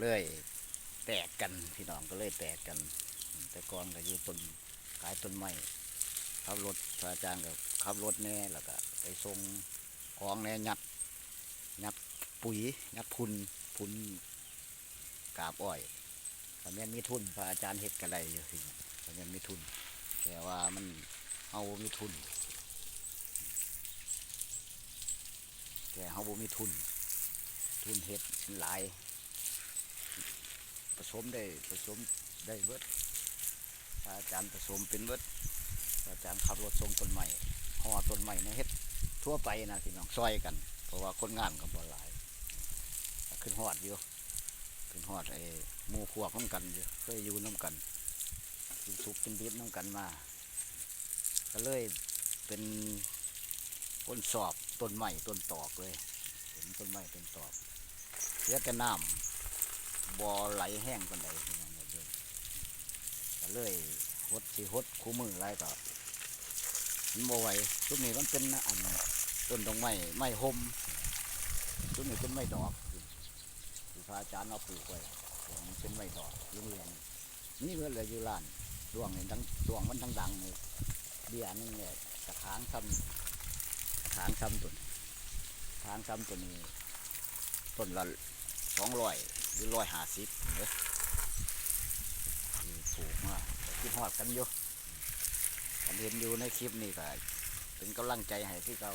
เลยแตกกันพี่น้องก็เลยแตกกันแต่ก่อนก็อยู่ต้นขายต้นไม้ขับรถพระอาจารย์ก็ขับรถแน่แล้วก็ไปส่งของแน่ยัดปุ๋ยยัดพุนกาบอ้อยถ้าแม่นมีทุนพระอาจารย์เฮ็ดกันได้อยู่สิถ้าแม่นมีทุนแต่ว่ามันเอามีทุนแต่เขาบ่มีทุนเฮ็ดหลายผสมได้เบิดพระอาจารย์ผสมเป็นเบิดพระอาจารย์ขับรถส่งต้นไม้ห่อต้นไม้ในเฮ็ดทั่วไปนะพี่น้องซอยกันเพราะว่าคนงานก็บ่หลายขึ้นฮอดอยู่ขึ้นฮอดไอ้หมู่พวกน้ำกันอยู่เคยอยู่น้ำกันกินสุกกินดิบน้ำกันมาก็เลยเป็นคนสอบต้นไม้ต้นตอกเลยเป็นต้นไม้ต้นตอกเสียแต่น้ำบ่อไหลแห้งกันใดพี่น้องเดินก็เลยหดคู่มือไรก็มันบ่ไหวชุดนี้มันเป็นอันต้นดอกไม้ห่มชุดนี้เป็นไม้ดอกที่พระอาจารย์เอาปลูกไว้มันเป็นไม้ดอกเรื่องนี่เมื่อเลยอยู่ร้านดวงนี่ดวงมันดังเลยเบี้ยนึงเนี่ยกระถางซ้ำตัวนี้ต้นละ200 หรือ150เนี่ยปลูกมาคิดฮอดกันอยู่กันเห็นอยู่ในคลิปนี่ก็เป็นกำลังใจให้ที่เรา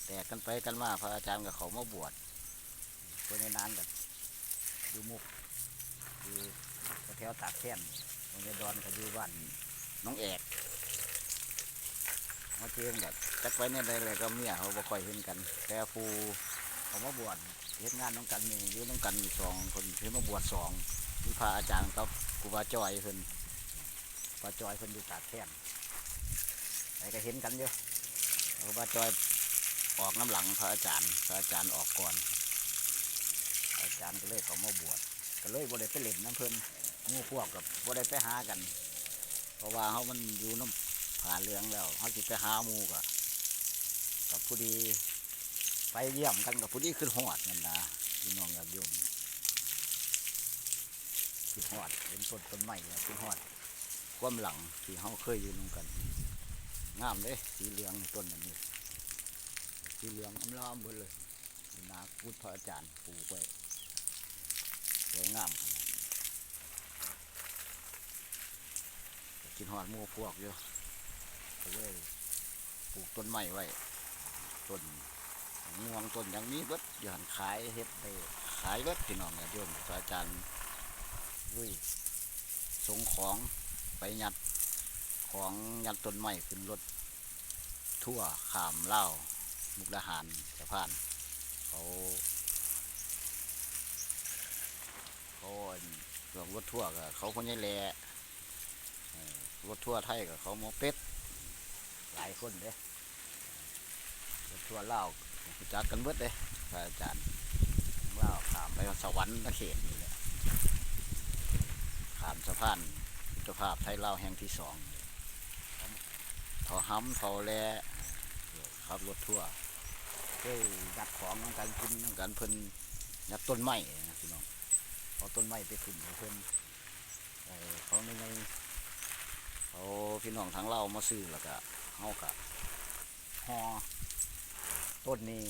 แต่กันไปกันมาพระอาจารย์กับเขามาบวชคนในนานกับอยู่มุกอยู่แถวตากแค้นตรงนี้ดอนกับอยู่บ้านน้องแอกมาเที่ยงแบบจักไปเนี่ยได้เลยก็เมียเขาบ่ค่อยเห็นกันแต่ฟูเขามาบวชเห็นงานน้องกันนี่อยู่น้องกันมี2 คนเพิ่นมาบวช2มีพระอาจารย์กับครูบาจอยเพิ่นพระจอยเพิ่นอยู่ตากแค้นไอ้ก็เห็นกันอยู่ครูบาจอยออกน้ำหลังพระอาจารย์ออกก่อนอาจารย์ก็เลยเขามาบวชก็เลยบ่ได้ไปเล่นน้ำเพิ่นหมู่พวกกับบ่ได้ไปหากันเพราะว่าเขามันอยู่น้ำผ่าเรืองแล้วเขาจิไปหาหมู่กับผู้ดีไปเยี่ยมกันกับผู้ดีขึ้นหอดนั่นนะพี่น้องญาติโยมขึ้นหอดเป็นต้นไม้ขึ้นหอดความหลังที่เขาเคยอยู่ร่วมกันงามเลยสีเหลืองต้นนี้สีเหลืองล้ำเบิดเลยนาพุทธอาจารย์ปลูกไว้สวยงามกินหอดหมู่พวกอยู่ก็เลยปลูกต้นไม้ไว้ต้นม่วงต้นอย่างนี้เบิดอยู่หันขายเฮ็ดไปขายเบิดพี่น้องเนี่ยโยมอาจารย์ด้วยส่งของไปยัดต้นไม้ขึ้นรถทั่วขามเล่ามุกดาหารสะพานเขารถทั่วกับเขาพญายแลรถทั่วไทยกับเขาโมเป็ดหลายคนเด้รถทั่วเล่าจักกันเบิดเลยอาจารย์เล่าขามไปสวรรค์เขตนี่แหละขามสะพานเจ้าภาพไทยเล่าแห่งที่2ทอห้ำทอแลขับรถทั่วเที่ยวยัดของน้องการกินน้องการเพิ่นยัดต้นไม้นะพี่น้องเอาต้นไม้ไปขึ้นเพิ่นเขาในเขาพี่น้องทางเรามาซื้อแล้วก็เอากะห่อต้นนี้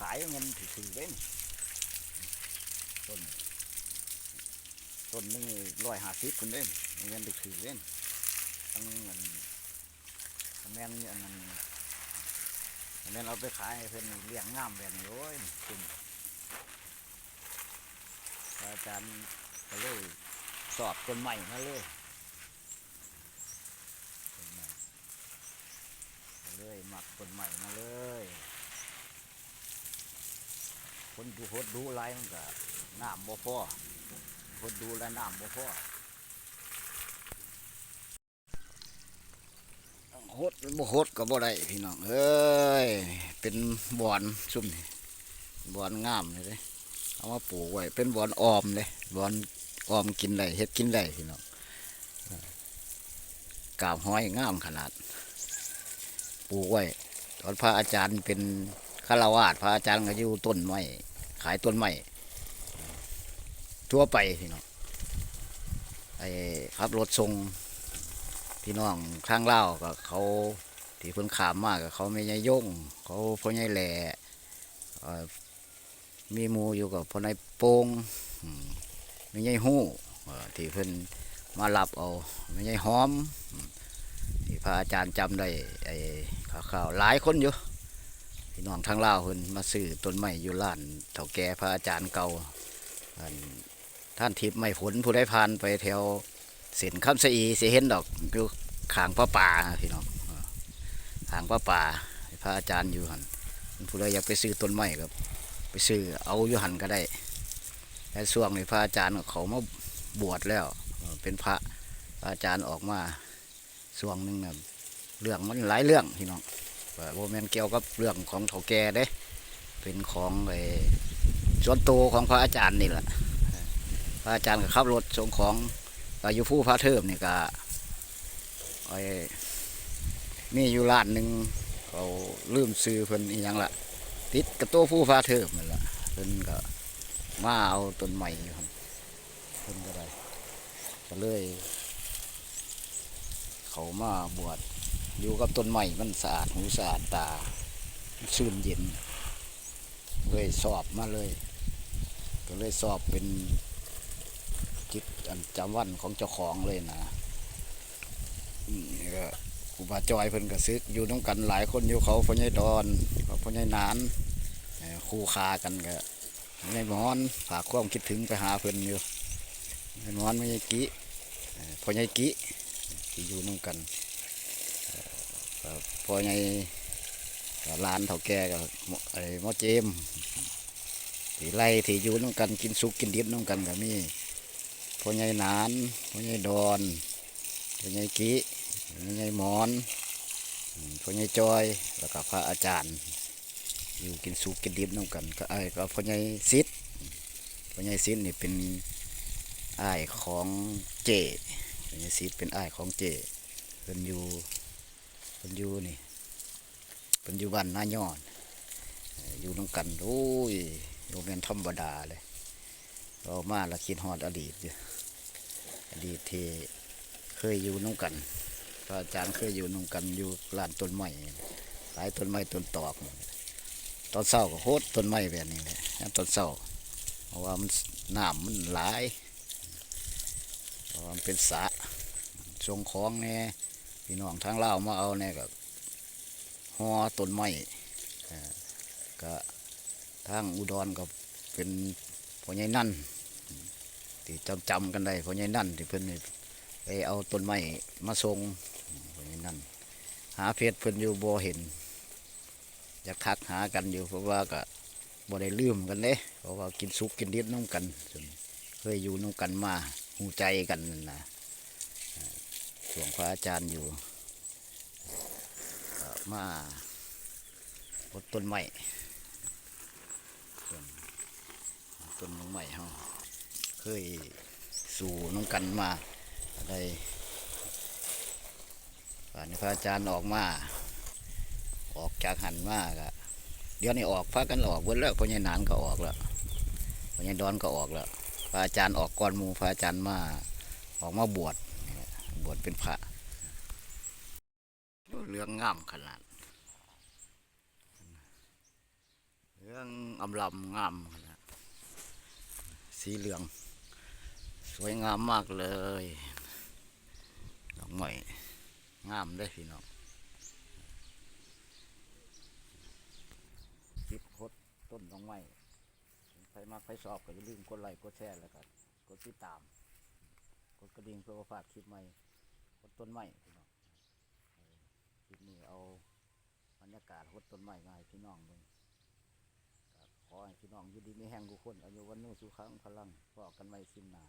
ขายเงินถือเล่นต้นนึง150คนเล่นเงินถือเล่นทั้งเงินแม่นอันนั้นแม่นเอาไปขายเพิ่นเลี้ยงงามแบบนี้โอ้ยคุณอาจารย์ก็เลยสอบต้นใหม่มาเลยหมักต้นใหม่มาเลยคนดูหดดูไรมันก็น้ำบ่พอหดดูไรน้ำบ่พอหดบ่หดก็บ่ได้พี่น้องเอ้ยเป็นบ่อนซุ่มนี่บ่อนงามเลยเอามาปลูกไว้เป็นบ่อนออมเลยบ่อนออมกินได้เฮ็ดกินได้พี่น้องกาบห้อยงามขนาดปลูกไว้ตอนพระอาจารย์เป็นฆราวาสพระอาจารย์ก็อยู่ต้นไม้ขายต้นไม้ ทั่วไปพี่น้องไอ้ขับรถส่งพี่น้องข้างเล่าวก็เขาที่เพิ่นขามมากกับเขาไม่ใหญ่ย่งเขาพ่อใหญ่แหล่เอ่อมีหมูอยู่กับพ่อใหญ่โป่งไม่ใหญ่หู้ที่เพิ่นมารับเอาไม่ใหญ่หอมที่พระอาจารย์จำได้ไอ้ข่าวๆหลายคนอยู่พี่น้องทางลาวเพิ่นมาซื้อต้นไม้อยู่ร้านเฒ่าแก่พระอาจารย์เก่าอันท่านทิพย์ไม่ผลผู้ได้ผ่านไปแถวเส้นคำสะอีสิเห็นดอกอยู่ข้างพระป่าพี่น้องข้างพระป่าพระอาจารย์อยู่หันผู้ใดอยากไปซื้อต้นไม้ก็ไปซื้อเอาอยู่หันก็ได้แต่ช่วงนี้พระอาจารย์เขามาบวชแล้วเป็นพระอาจารย์ออกมาช่วงหนึงนะเรื่องมันหลายเรื่องพี่น้องโมเมนเกี่ยวกับเรื่องของเฒ่าแก่เด้เป็นของไอ้ส่วนตัวของพระอาจารย์นี่แหละพระอาจารย์ก็ขับรถส่งของอยู่ผู้พระเทิมนี่ก็ไอ้มีอยู่ร้านหนึ่งเขาลืมซื้อเพิ่นอีหยังละติดกับตัวผู้พระเทิมนั่นแหละเพิ่นก็มาเอาต้นใหม่อยู่ครับเพิ่นก็ได้ก็เลยเขามาบวชอยู่กับต้นใหม่มันสะอาดหูสะอาดตาชื่นเย็นเลยสอบมาเลยก็เลยสอบเป็นจิตอันจำวันของเจ้าของเลยนะนี่ก็ครูบาจอยเพิ่นก็ซึกอยู่น้องกันหลายคนอยู่เขาพ่อใหญ่ดอนพ่อใหญ่นานคู่คากันก็ในหมอนฝากความคิดถึงไปหาเพิ่นอยู่ในหมอนไม่ใช่กี้พ่อใหญ่กี้ที่อยู่น้องกันพ่อใหญ่ลานเฒ่าแก่กับไอ้หมอเจมที่ไล่ที่อยู่น้องกันกินสุกกินดิบน้องกันก็มีพ่อใหญ่นานพ่อใหญ่ดอนพ่อใหญ่กี้พ่อใหญ่หมอนพ่อใหญ่จอยแล้วก็พระอาจารย์อยู่กินสุกกินดิบน้องกันก็ก็พ่อใหญ่ซิดพ่อใหญ่ซิดนี่เป็นอ้ายของเจพ่อใหญ่ซิดเป็นอ้ายของเจเป็นอยู่นี่เป็นอยู่บ้านนาย้อนอยู่น้องกันโอ้ยโรงเรียนธรรมดาเลยเรามาละคิดฮอดอดีตอยู่อดีตที่เคยอยู่น้องกันพระอาจารย์เคยอยู่น้องกันอยู่ลานต้นไม้หลายต้นไม้ต้นตอกตอนเศร้าก็โคตรต้นไม้แบบนี้เลยตอนเศร้าเพราะว่ามันน้ำมันหลายเพราะว่ามันเป็นสระทรงของเนี่ยพี่น้องทางลาวมาเอาเนี่ยก็ฮอต้นไม้ก็ทางอุดรก็เป็นพ่อใหญ่นั่นที่จำกันได้พ่อใหญ่นั่นที่เพิ่นไปเอาต้นไม้มาส่งพ่อใหญ่นั่นหาเพชรเพิ่นอยู่บ่เห็นอยากทักหากันอยู่เพราะว่าก็บ่ได้ลืมกันเด้เพราะว่ากินสุกกินดิบน้ำกันเคยอยู่น้ำกันมาหูใจกันนะช่วงพระอาจารย์อยู่มาปดต้นไม้ต้นไม้เฮาเคยสู่น้องกันมาได้ป่านนี้พระอาจารย์ออกมาออกจากหันมากะเดี๋ยวนี้ออกพากันออกเบิดแล้วพ่อใหญ่นานก็ออกแล้วพ่อใหญ่ดอนก็ออกแล้วพระอาจารย์ออกก่อนหมู่พระอาจารย์มาออกมาบวชเป็นพระเรื่องงามขนาดเรื่องอำลำงามขนาดสีเหลืองสวยงามมากเลยดอกไม้งามเลยพี่น้องคิดพดต้นดอกไม้ใครมาใครสอบก็อย่าลืมกดไลค์กดแชร์แล้วก็กดติดตามกดกระดิ่งเพื่อพลาดคลิปใหม่กดต้นไม้พี่น้องคลิปนี้เอาบรรยากาศหดต้นไม้มาให้พี่น้องดูขอให้พี่น้องอยู่ดีมีแห่งกุคนอายุวันนู้สุขังพลังพอกันไม่สิ้นหนา